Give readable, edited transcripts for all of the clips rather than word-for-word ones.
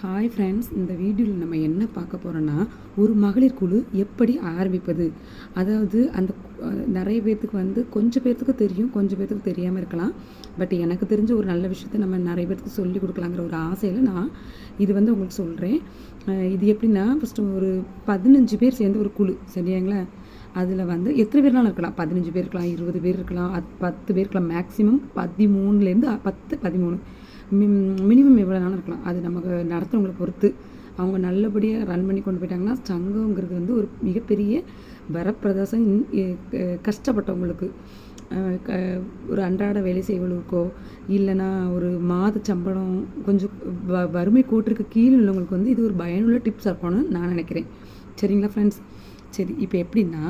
Hi friends, இந்த வீடியோவில் நம்ம என்ன பார்க்க போகிறோன்னா, ஒரு மகளிர் குழு எப்படி ஆரம்பிப்பது. அதாவது நிறைய பேர்த்துக்கு கொஞ்சம் பேர்த்துக்கு தெரியும், கொஞ்சம் பேர்த்துக்கு தெரியாமல் இருக்கலாம். பட் எனக்கு தெரிஞ்ச ஒரு நல்ல விஷயத்தை நம்ம நிறைய பேர்த்துக்கு சொல்லிக் கொடுக்கலாங்கிற ஒரு ஆசையில் நான் இது உங்களுக்கு சொல்கிறேன். இது எப்படின்னா, ஃபஸ்ட்டு ஒரு 15 பேர் சேர்ந்து ஒரு குழு, சரியாங்களா? அதில் எத்தனை பேர்னாலும் இருக்கலாம். 15 பேர் இருக்கலாம், 20 பேர் இருக்கலாம், 10 பேர் இருக்கலாம். மேக்ஸிமம் 13லேருந்து 10, 13 மினிமம் எவ்வளோ நாளும் இருக்கலாம். அது நமக்கு நடத்துகிறவங்களை பொறுத்து. அவங்க நல்லபடியாக ரன் பண்ணி கொண்டு போயிட்டாங்கன்னா, சங்கங்கிறது ஒரு மிகப்பெரிய வரப்பிரதாசம். கஷ்டப்பட்டவங்களுக்கு, ஒரு அன்றாட வேலை செய்வர்களுக்கோ இல்லைன்னா ஒரு மாத சம்பளம் கொஞ்சம் வறுமை கோட்டிற்கு கீழே உள்ளவங்களுக்கு இது ஒரு பயனுள்ள டிப்ஸாக இருக்கணும்னு நான் நினைக்கிறேன். சரிங்களா ஃப்ரெண்ட்ஸ்? சரி, இப்போ எப்படின்னா,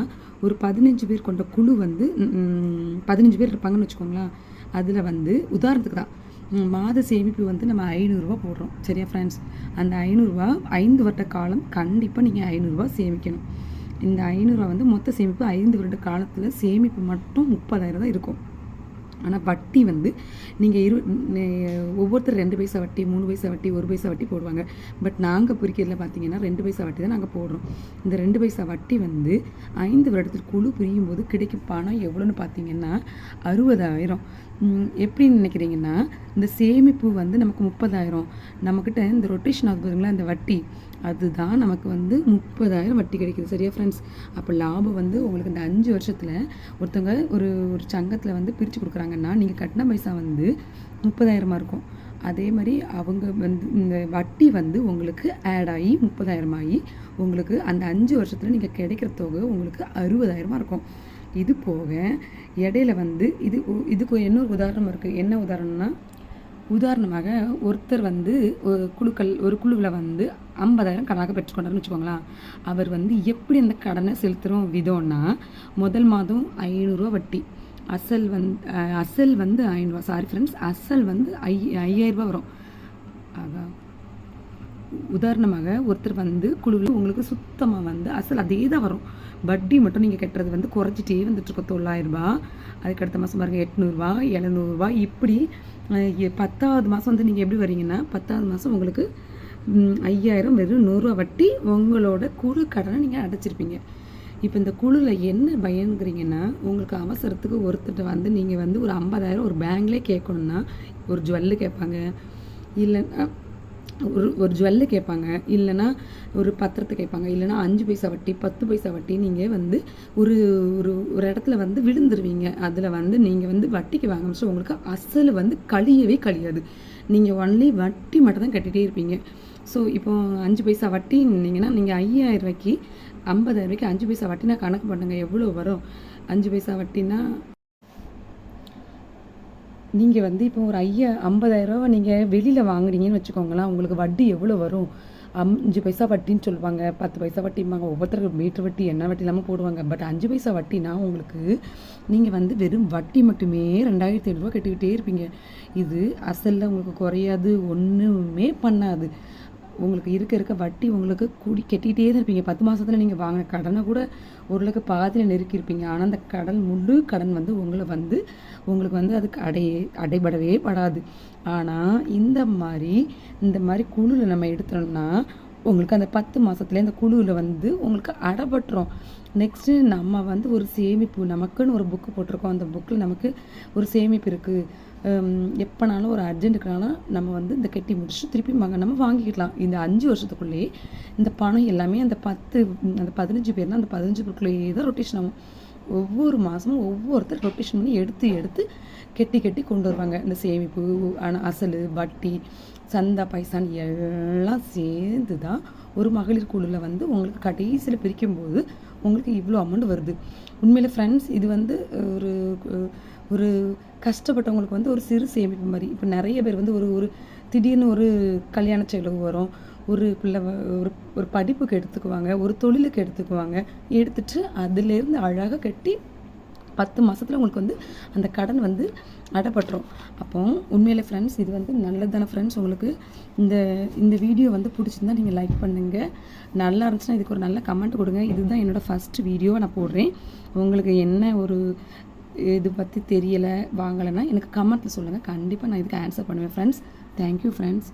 ஒரு 15 பேர் கொண்ட குழு 15 பேர் இருப்பாங்கன்னு வச்சுக்கோங்களேன். அதில் உதாரணத்துக்கு தான் மாத சேமிப்பு நம்ம 500 ரூபா போடுறோம். சரியா ஃப்ரெண்ட்ஸ்? அந்த 500 ரூபா 5 வருட காலம் கண்டிப்பாக நீங்கள் 500 ரூபா சேமிக்கணும். இந்த 500 ரூபா மொத்த சேமிப்பு 5 வருட காலத்தில் சேமிப்பு மட்டும் 30,000 தான் இருக்கும். ஆனால் வட்டி நீங்கள் ஒவ்வொருத்தர் 2 பைசா வட்டி, 3 பைசா வட்டி, 1 பைசா வட்டி போடுவாங்க. பட் நாங்கள் பிரிக்கிறதுல பார்த்தீங்கன்னா 2 பைசா வட்டி தான் நாங்கள் போடுறோம். இந்த 2 பைசா வட்டி 5 வருடத்தில் குழு பிரியும் போது கிடைக்கும் பணம் எவ்வளோன்னு பார்த்தீங்கன்னா 60,000. எப்படின்னு நினைக்கிறீங்கன்னா, இந்த சேமிப்பு நமக்கு 30,000, நம்மக்கிட்ட இந்த ரொட்டேஷன் ஆகுதுங்களா, இந்த வட்டி, அதுதான் நமக்கு 30,000 வட்டி கிடைக்குது. சரியா ஃப்ரெண்ட்ஸ்? அப்போ லாபம் உங்களுக்கு இந்த 5 வருஷத்தில் ஒருத்தவங்க ஒரு சங்கத்தில் பிரித்து கொடுக்குறாங்கன்னா, நீங்கள் கட்டின பைசா 30,000 இருக்கும். அதே மாதிரி அவங்க இந்த வட்டி உங்களுக்கு ஆட் ஆகி 30,000 ஆகி உங்களுக்கு அந்த 5 வருஷத்தில் நீங்கள் கிடைக்கிற தொகை உங்களுக்கு 60,000 இருக்கும். இது போக இடையில இதுக்கு இன்னொரு உதாரணம் இருக்குது. என்ன உதாரணம்னா, உதாரணமாக ஒருத்தர் ஒரு குழுவில் 50,000 கடனாக பெற்றுக்கொண்டாருன்னு வச்சுக்கோங்களேன். அவர் எப்படி அந்த கடனை செலுத்துகிறோம் விதம்னா, முதல் மாதம் 500 ரூபா வட்டி, அசல் 500 ரூபா. சாரி ஃப்ரெண்ட்ஸ், அசல் 5,000 ரூபா வரும். அதான் உதாரணமாக ஒருத்தர் குழுவில் உங்களுக்கு சுத்தமாக அசல் அதே தான் வரும். வட்டி மட்டும் நீங்கள் கட்டுறது குறைச்சிட்டே வந்துட்டுருக்கோம். 900 ரூபா, அதுக்கடுத்த மாதம் பாருங்கள் 800 ரூபா, 700 ரூபா, இப்படி 10வது மாதம் நீங்கள் எப்படி வரீங்கன்னா, 10வது மாதம் உங்களுக்கு 5,000 வெறும் 100 ரூபா வட்டி உங்களோட குழு கடனை நீங்கள் அடைச்சிருப்பீங்க. இப்போ இந்த குழுவில் என்ன பயனுங்கிறீங்கன்னா, உங்களுக்கு அவசரத்துக்கு ஒருத்தர் நீங்கள் ஒரு 50,000 ஒரு பேங்க்லேயே கேட்கணுன்னா, ஒரு ஜுவல்லு கேட்பாங்க, இல்லைன்னா ஒரு ஜுவல்லு கேட்பாங்க, இல்லைன்னா ஒரு பத்திரத்தை கேட்பாங்க, இல்லைனா 5 பைசா வட்டி, 10 பைசா வட்டி. நீங்கள் ஒரு ஒரு ஒரு இடத்துல விழுந்துருவீங்க. அதில் நீங்கள் வட்டிக்கு வாங்க முடிச்சு உங்களுக்கு அசல் கழியவே கழியாது. நீங்கள் ஒன்லி வட்டி மட்டும் தான் கட்டிகிட்டே இருப்பீங்க. ஸோ இப்போ 5 பைசா வட்டின்னீங்கன்னா, நீங்கள் 5,000 ரூபாய்க்கு 50,000 ரூபாய்க்கு 5 பைசா வட்டினா கணக்கு பண்ணுங்க எவ்வளோ வரும். 5 பைசா வட்டினா நீங்கள் இப்போ ஒரு 50,000 ரூபா நீங்கள் வெளியில் வாங்குறீங்கன்னு வச்சுக்கோங்களேன். உங்களுக்கு வட்டி எவ்வளோ வரும்? 5 பைசா வட்டின்னு சொல்லுவாங்க, 10 பைசா வட்டிம்பாங்க, ஒவ்வொருத்தருக்கு மீட்டர் வட்டி என்ன வட்டி இல்லாமல் போடுவாங்க. பட் 5 பைசா வட்டினா உங்களுக்கு நீங்கள் வெறும் வட்டி மட்டுமே 2,500 ரூபா கட்டிக்கிட்டே இருப்பீங்க. இது அசலில் உங்களுக்கு குறையாது, ஒன்றுமே பண்ணாது. உங்களுக்கு இருக்க வட்டி உங்களுக்கு கட்டிகிட்டே தான் இருப்பீங்க. 10 மாதத்தில் நீங்கள் வாங்கின கடனை கூட ஓரளவுக்கு பாதியில் நெருக்கியிருப்பீங்க. ஆனால் அந்த முழு கடன் உங்களை உங்களுக்கு அதுக்கு அடைபடவே படாது. ஆனால் இந்த மாதிரி குழுவில் நம்ம எடுத்தோம்னா, உங்களுக்கு அந்த 10 மாதத்துலேயே அந்த குழுவில் உங்களுக்கு அடைபட்டுரும். நெக்ஸ்ட்டு நம்ம ஒரு சேமிப்பு, நமக்குன்னு ஒரு புக்கு போட்டிருக்கோம். அந்த புக்கில் நமக்கு ஒரு சேமிப்பு இருக்குது. எப்போனாலும் ஒரு அர்ஜென்ட்டுக்குனாலும் நம்ம இந்த கட்டி முடிச்சுட்டு திருப்பி நம்ம வாங்கிக்கலாம். இந்த 5 வருஷத்துக்குள்ளேயே இந்த பணம் எல்லாமே அந்த 15 பேர்னால் அந்த 15 பேருக்குள்ளேயே தான் ரொட்டேஷன் ஆகும். ஒவ்வொரு மாதமும் ஒவ்வொருத்தர் ரொட்டேஷன் பண்ணி எடுத்து கட்டி கொண்டு வருவாங்க. இந்த சேமிப்பு, அசல், வட்டி, சந்தா, பைசான்னு எல்லாம் சேர்ந்து தான் ஒரு மகளிர் குழுவில் உங்களுக்கு கடைசியில் பிரிக்கும்போது உங்களுக்கு இவ்வளோ அமௌண்ட் வருது. உண்மையில் ஃப்ரெண்ட்ஸ், இது ஒரு ஒரு கஷ்டப்பட்டவங்களுக்கு ஒரு சிறு சேமிப்பு மாதிரி. இப்போ நிறைய பேர் ஒரு திடீர்னு ஒரு கல்யாண செலவு வரும், ஒரு பிள்ளை ஒரு படிப்புக்கு எடுத்துக்குவாங்க, ஒரு தொழிலுக்கு எடுத்துக்குவாங்க. எடுத்துட்டு அதுலேருந்து அழகாக கட்டி 10 மாதத்தில் உங்களுக்கு அந்த கடன் அடைபட்டுரும். அப்போ உண்மையிலே ஃப்ரெண்ட்ஸ், இது நல்லதான ஃப்ரெண்ட்ஸ். உங்களுக்கு இந்த வீடியோ பிடிச்சிருந்தா நீங்கள் லைக் பண்ணுங்கள். நல்லா இருந்துச்சுன்னா இதுக்கு ஒரு நல்ல கமெண்ட் கொடுங்க. இதுதான் என்னோடய ஃபஸ்ட்டு வீடியோவை நான் போடுறேன். உங்களுக்கு என்ன ஒரு இது பற்றி தெரியலை, வாங்கலைன்னா எனக்கு கமெண்ட்டில் சொல்லுங்கள். கண்டிப்பாக நான் இதுக்கு ஆன்சர் பண்ணுவேன் ஃப்ரெண்ட்ஸ். Thank you friends.